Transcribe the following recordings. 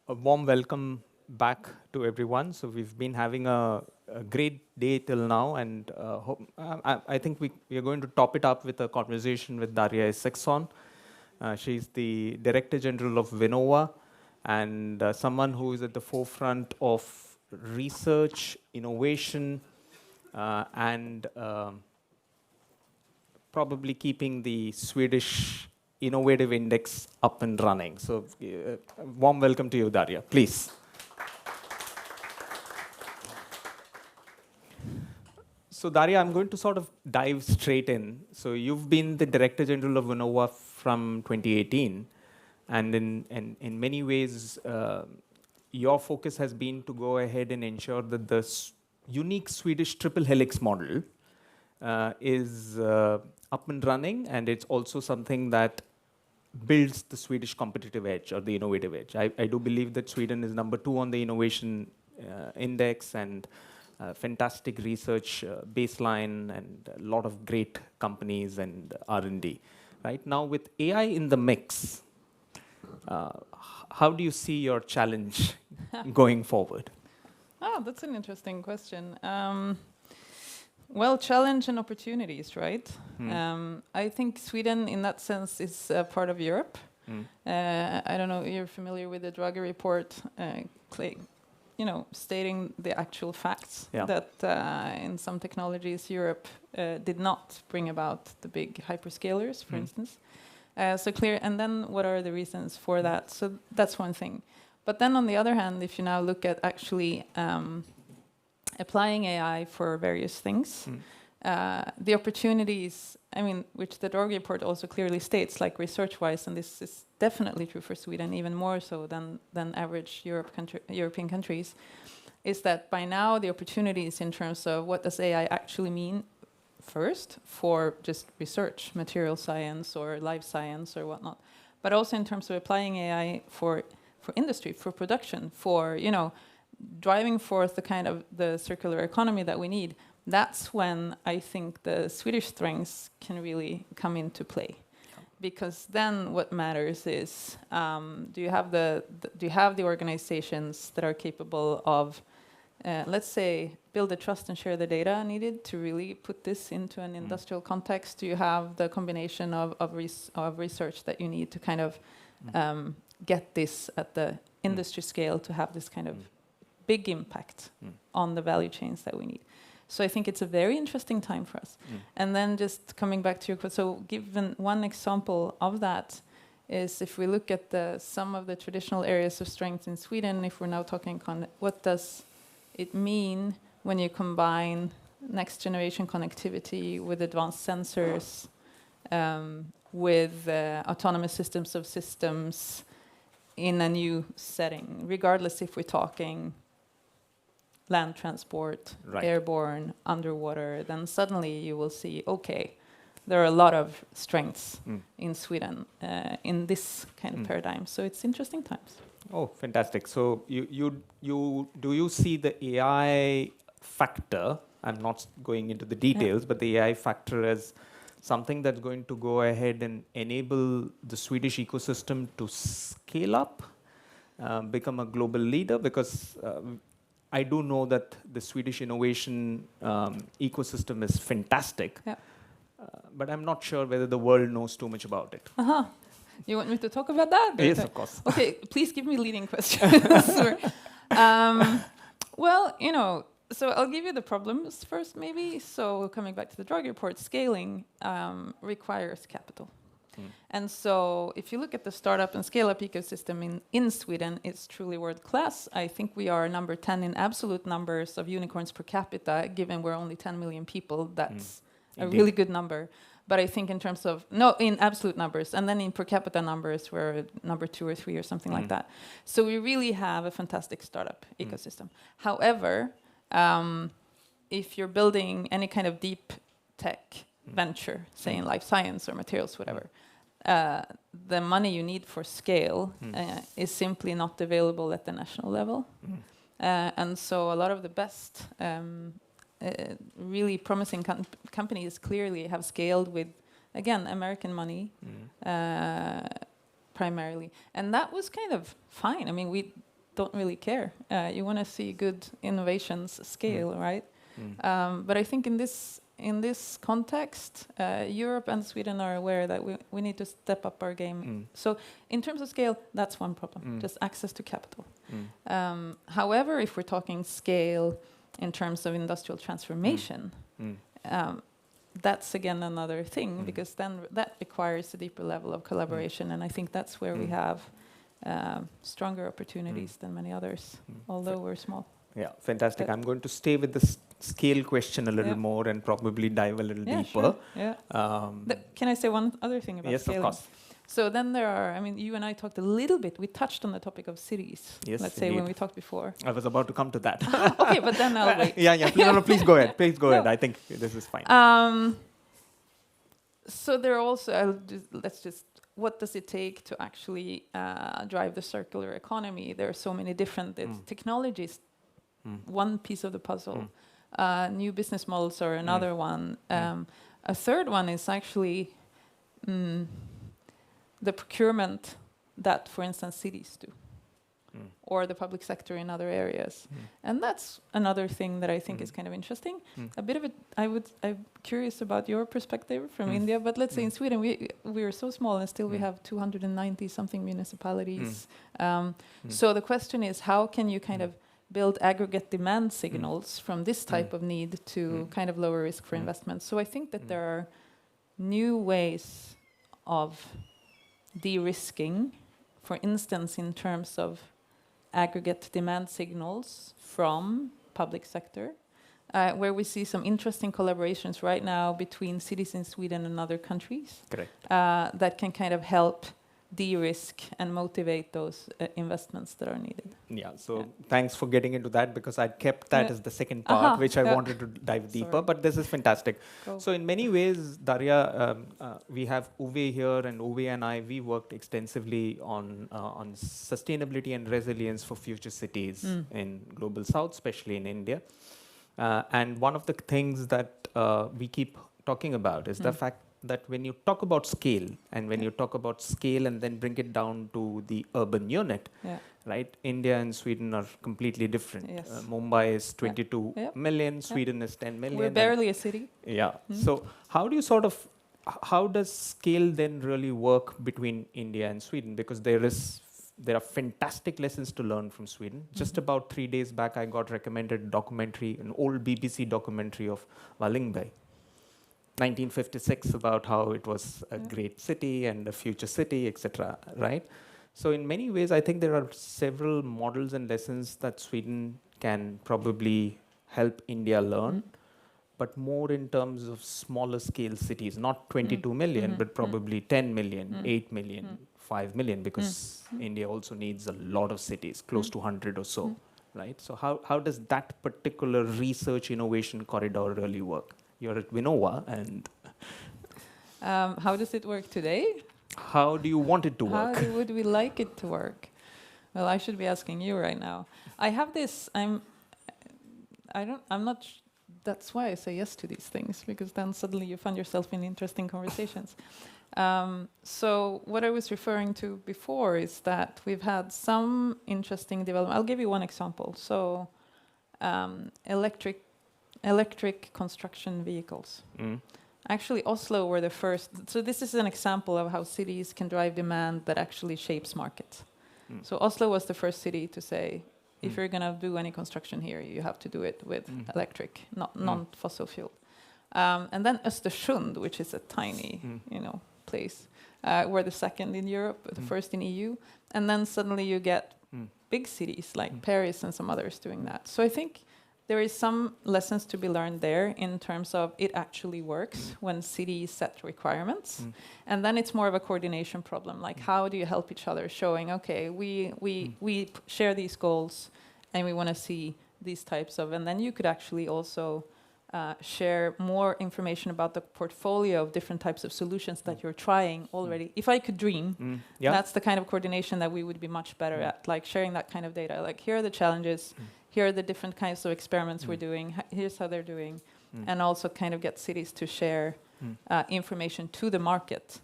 A warm welcome back to everyone. So we've been having a great day till now, and I think we are going to top it up with a conversation with Darja Isaksson. She's the Director General of Vinnova, and someone who is at the forefront of research, innovation, and probably keeping the Swedish Innovative Index up and running. So, warm welcome to you, Darja. Please. So, Darja, I'm going to sort of dive straight in. So, you've been the Director General of Vinnova from 2018, and in many ways, your focus has been to go ahead and ensure that the unique Swedish triple helix model is up and running, and it's also something that builds the Swedish competitive edge or the innovative edge. I do believe that Sweden is number 2 on the innovation index, and fantastic research baseline, and a lot of great companies and R&D. Right now, with AI in the mix, how do you see your challenge going forward? Oh, that's an interesting question. Well, challenge and opportunities, right? I think Sweden, in that sense, is part of Europe. I don't know, you're familiar with the Darja report, stating the actual facts that in some technologies Europe did not bring about the big hyperscalers, for instance. So clear, and then what are the reasons for that? So that's one thing. But then on the other hand, if you now look at actually applying AI for various things, the opportunities, which the Darja report also clearly states, like research-wise, and this is definitely true for Sweden, even more so than average European countries, is that by now the opportunities in terms of what does AI actually mean, first for just research, material science or life science or whatnot, but also in terms of applying AI for industry, for production, for driving forth the kind of the circular economy that we need. That's when I think the Swedish strengths can really come into play, because then what matters is do you have the organizations that are capable of, let's say, build the trust and share the data needed to really put this into an industrial context? Do you have the combination of research that you need to kind of get this at the industry scale to have this kind of big impact on the value chains that we need? So I think it's a very interesting time for us. And then just coming back to your question, so given one example of that is if we look at some of the traditional areas of strength in Sweden, if we're now talking what does it mean when you combine next generation connectivity with advanced sensors, with autonomous systems of systems in a new setting, regardless if we're talking land transport, airborne, underwater, then suddenly you will see, okay, there are a lot of strengths in Sweden in this kind of paradigm. So it's interesting times. Oh, fantastic. So do you see the AI factor, I'm not going into the details, but the AI factor as something that's going to go ahead and enable the Swedish ecosystem to scale up, become a global leader? Because I do know that the Swedish innovation ecosystem is fantastic, but I'm not sure whether the world knows too much about it. You want me to talk about that? Yes, of course. Okay, please give me leading questions. Well, so I'll give you the problems first, maybe. So coming back to the Darja report, scaling requires capital. And so if you look at the startup and scale-up ecosystem in Sweden, it's truly world-class. I think we are number 10 in absolute numbers of unicorns per capita, given we're only 10 million people. That's a really good number. But I think in terms of, in absolute numbers, and then in per capita numbers, we're number 2 or 3 or something like that. So we really have a fantastic startup ecosystem. However, if you're building any kind of deep tech venture, say in life science or materials, whatever, the money you need for scale is simply not available at the national level. And so a lot of the best really promising companies clearly have scaled with, again, American money primarily. And that was kind of fine. I mean, don't really care. You want to see good innovations scale, right? But I think in this context, Europe and Sweden are aware that we need to step up our game. So in terms of scale, that's one problem, just access to capital. However, if we're talking scale in terms of industrial transformation, that's again another thing, because then that requires a deeper level of collaboration, and I think that's where we have stronger opportunities than many others, although we're small. Yeah, fantastic. I'm going to stay with the scale question a little more and probably dive a little deeper. Sure. Can I say one other thing about scaling? Yes, of course. So then there are, I mean, you and I talked a little bit, we touched on the topic of cities, let's say, when we talked before. I was about to come to that. Okay, but then I'll wait. Please go ahead. Please go ahead. I think this is fine. So there are also, what does it take to actually drive the circular economy? There are so many different technologies. One piece of the puzzle. New business models are another one. A third one is actually the procurement that, for instance, cities do, or the public sector in other areas. And that's another thing that I think is kind of interesting. A bit of it, I'm curious about your perspective from India, but let's say in Sweden, we are so small and still we have 290 something municipalities. So the question is, how can you kind of build aggregate demand signals from this type of need to kind of lower risk for investment? So I think that there are new ways of de-risking, for instance, in terms of aggregate demand signals from public sector, where we see some interesting collaborations right now between cities in Sweden and other countries. Correct. That can kind of help de-risk and motivate those investments that are needed. Thanks for getting into that, because I kept that as the second part, which I wanted to dive deeper, but this is fantastic. So in many ways, Darja, we have Uwe here, and Uwe and I, we worked extensively on sustainability and resilience for future cities in Global South, especially in India. And one of the things that we keep talking about is the fact that when you talk about scale, and when you talk about scale and then bring it down to the urban unit, right? India and Sweden are completely different. Mumbai is 22 million, Sweden is 10 million. We're barely a city. So how do you how does scale then really work between India and Sweden? Because there are fantastic lessons to learn from Sweden. Just about 3 days back, I got recommended a documentary, an old BBC documentary of Wallingby, 1956, about how it was a great city and a future city, etc. Right? So in many ways, I think there are several models and lessons that Sweden can probably help India learn, but more in terms of smaller scale cities, not 22 million, but probably 10 million, 8 million, 5 million, because India also needs a lot of cities, close to 100 or so. Right? So how does that particular research innovation corridor really work? You're at Vinnova, and how does it work today? How do you want it to work? How would we like it to work? Well, I should be asking you right now. I have this. I'm not. That's why I say yes to these things, because then suddenly you find yourself in interesting conversations. So what I was referring to before is that we've had some interesting development. I'll give you one example. So electric construction vehicles. Actually, Oslo were the first. So this is an example of how cities can drive demand that actually shapes markets. So Oslo was the first city to say, if you're going to do any construction here, you have to do it with electric, not non-fossil fuel. And then Östersund, which is a tiny, place, were the second in Europe, the first in EU. And then suddenly you get big cities like Paris and some others doing that. So I think there is some lessons to be learned there in terms of it actually works when cities set requirements. And then it's more of a coordination problem, like how do you help each other, showing, okay, we share these goals and we want to see these types of, and then you could actually also share more information about the portfolio of different types of solutions that you're trying already. If I could dream, that's the kind of coordination that we would be much better at, like sharing that kind of data, like here are the challenges, here are the different kinds of experiments we're doing, here's how they're doing, and also kind of get cities to share information to the market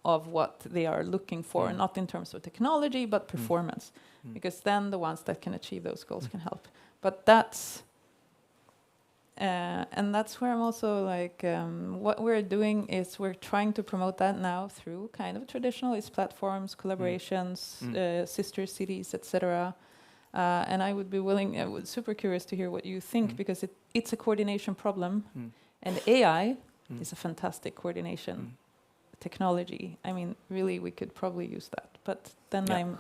of what they are looking for, not in terms of technology, but performance. Because then the ones that can achieve those goals can help. But that's and that's where I'm also like, what we're doing is we're trying to promote that now through kind of traditionalist platforms, collaborations, sister cities, etc. And I would be super curious to hear what you think, because it's a coordination problem, and AI is a fantastic coordination technology. I mean, really, we could probably use that, but then I'm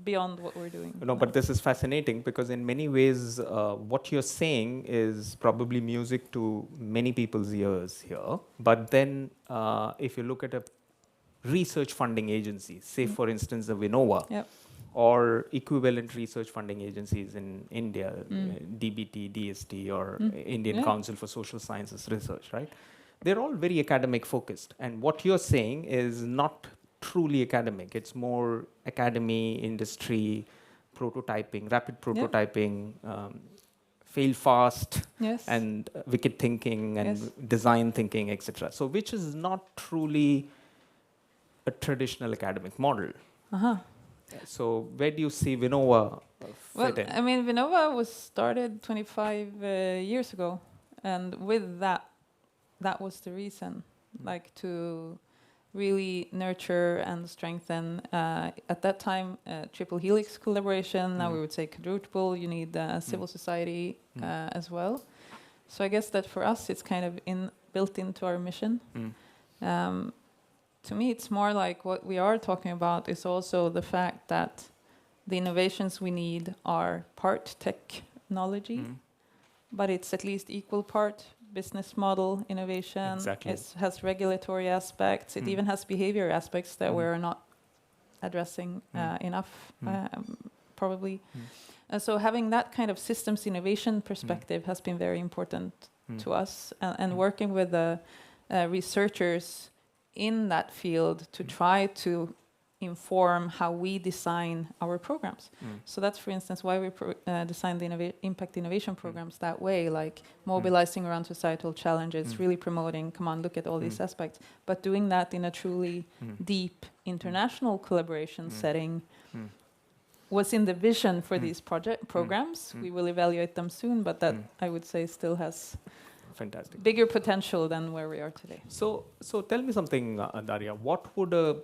beyond what we're doing. No, but this is fascinating, because in many ways, what you're saying is probably music to many people's ears here. But then if you look at a research funding agency, say for instance, the Vinnova, or equivalent research funding agencies in India, DBT, DST, or Indian Council for Social Sciences Research, right? They're all very academic focused. And what you're saying is not truly academic. It's more academy, industry, prototyping, rapid prototyping, fail fast, and wicked thinking, and design thinking, etc. So which is not truly a traditional academic model. So where do you see Vinnova fit in? I mean, Vinnova was started 25 years ago, and with that was the reason, like to really nurture and strengthen, at that time, triple helix collaboration. Now we would say quadruple. You need civil society as well. So I guess that for us, it's kind of built into our mission. To me, it's more like what we are talking about is also the fact that the innovations we need are part technology, but it's at least equal part business model innovation. It has regulatory aspects. It even has behavior aspects that we're not addressing enough, probably. And so having that kind of systems innovation perspective has been very important to us, and working with the researchers in that field to try to inform how we design our programs. So that's, for instance, why we design the impact innovation programs that way, like mobilizing around societal challenges, really promoting, come on, look at all these aspects, but doing that in a truly deep international collaboration setting was in the vision for these programs. We will evaluate them soon, but that I would say still has bigger potential than where we are today. So tell me something, Darja. What would a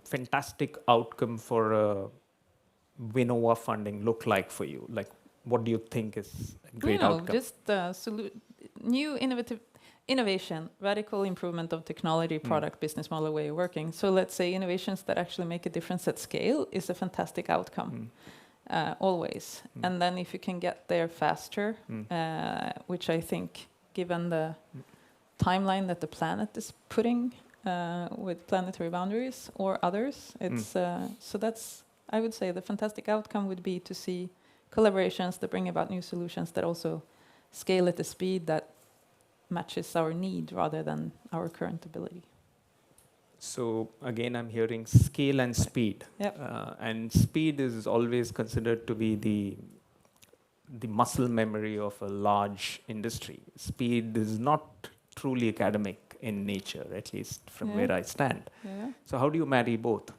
fantastic outcome for Vinnova funding look like for you? Like, what do you think is a great outcome? Just new innovation, radical improvement of technology, product, business model, way of working. So let's say innovations that actually make a difference at scale is a fantastic outcome, always. And then if you can get there faster, which I think, given the timeline that the planet is putting with planetary boundaries or others, it's so that's, I would say, the fantastic outcome would be to see collaborations that bring about new solutions that also scale at the speed that matches our need rather than our current ability. So again, I'm hearing scale and speed, and speed is always considered to be the muscle memory of a large industry. Speed is not truly academic in nature, at least from where I stand. So how do you marry both?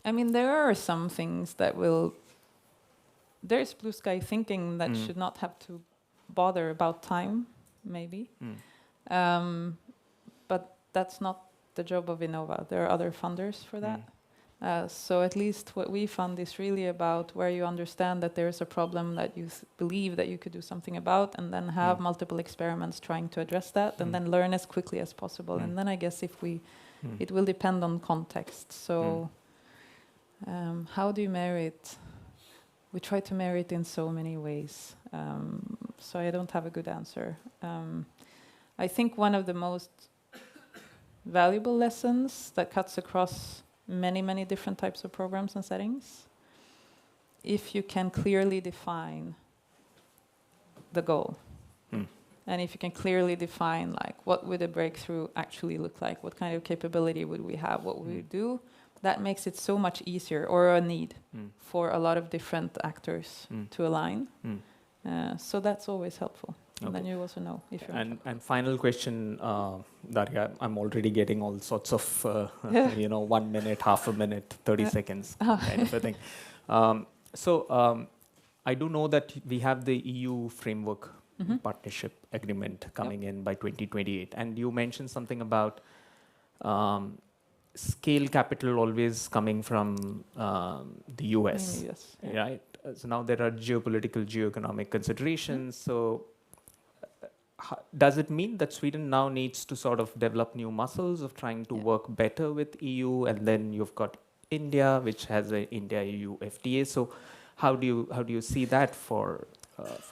I mean, there are some things that there's blue sky thinking that should not have to bother about time, maybe. But that's not the job of Vinnova. There are other funders for that. So at least what we fund is really about where you understand that there is a problem that you believe that you could do something about, and then have multiple experiments trying to address that, and then learn as quickly as possible. And then I guess it will depend on context. So how do you marry it? We try to marry it in so many ways. So I don't have a good answer. I think one of the most valuable lessons that cuts across many different types of programs and settings, if you can clearly define the goal, and if you can clearly define, like, what would a breakthrough actually look like, what kind of capability would we have, what would we do, that makes it so much easier, or a need for a lot of different actors to align. So that's always helpful. And then you also know if you're. And final question, Darja, I'm already getting all sorts of, 1 minute, half a minute, 30 seconds kind of a thing. I do know that we have the EU framework partnership agreement coming in by 2028. And you mentioned something about scale capital always coming from the US, right? So now there are geopolitical, geoeconomic considerations. So does it mean that Sweden now needs to sort of develop new muscles of trying to work better with EU, and then you've got India, which has a India-EU FTA? So how do you see that for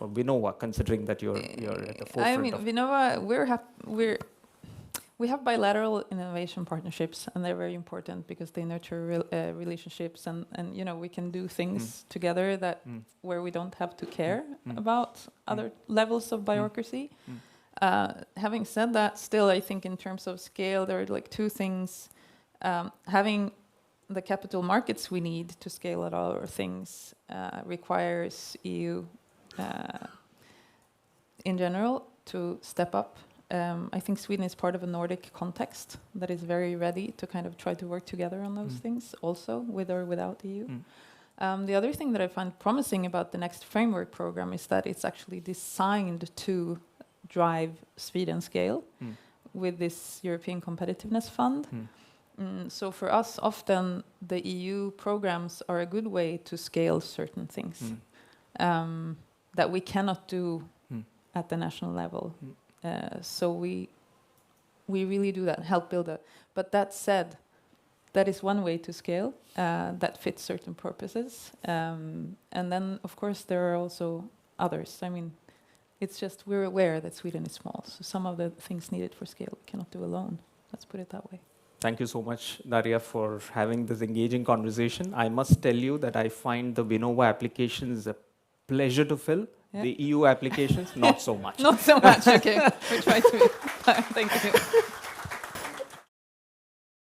Vinnova, considering that you're at the forefront? I mean, Vinnova, we have bilateral innovation partnerships, and they're very important because they nurture relationships, and we can do things together that where we don't have to care about other levels of bureaucracy. Having said that, still, I think in terms of scale, there are like two things. Having the capital markets we need to scale at all our things requires EU in general to step up. I think Sweden is part of a Nordic context that is very ready to kind of try to work together on those things, also with or without the EU. The other thing that I find promising about the next framework program is that it's actually designed to drive speed and scale with this European Competitiveness Fund. So for us, often the EU programs are a good way to scale certain things that we cannot do at the national level. So we really do that, help build that. But that said, that is one way to scale that fits certain purposes. And then, of course, there are also others. I mean, it's just we're aware that Sweden is small. So some of the things needed for scale we cannot do alone. Let's put it that way. Thank you so much, Darja, for having this engaging conversation. I must tell you that I find the Vinnova applications a pleasure to fill. Yeah. The EU applications, not so much. Not so much, okay. We try to. Thank you.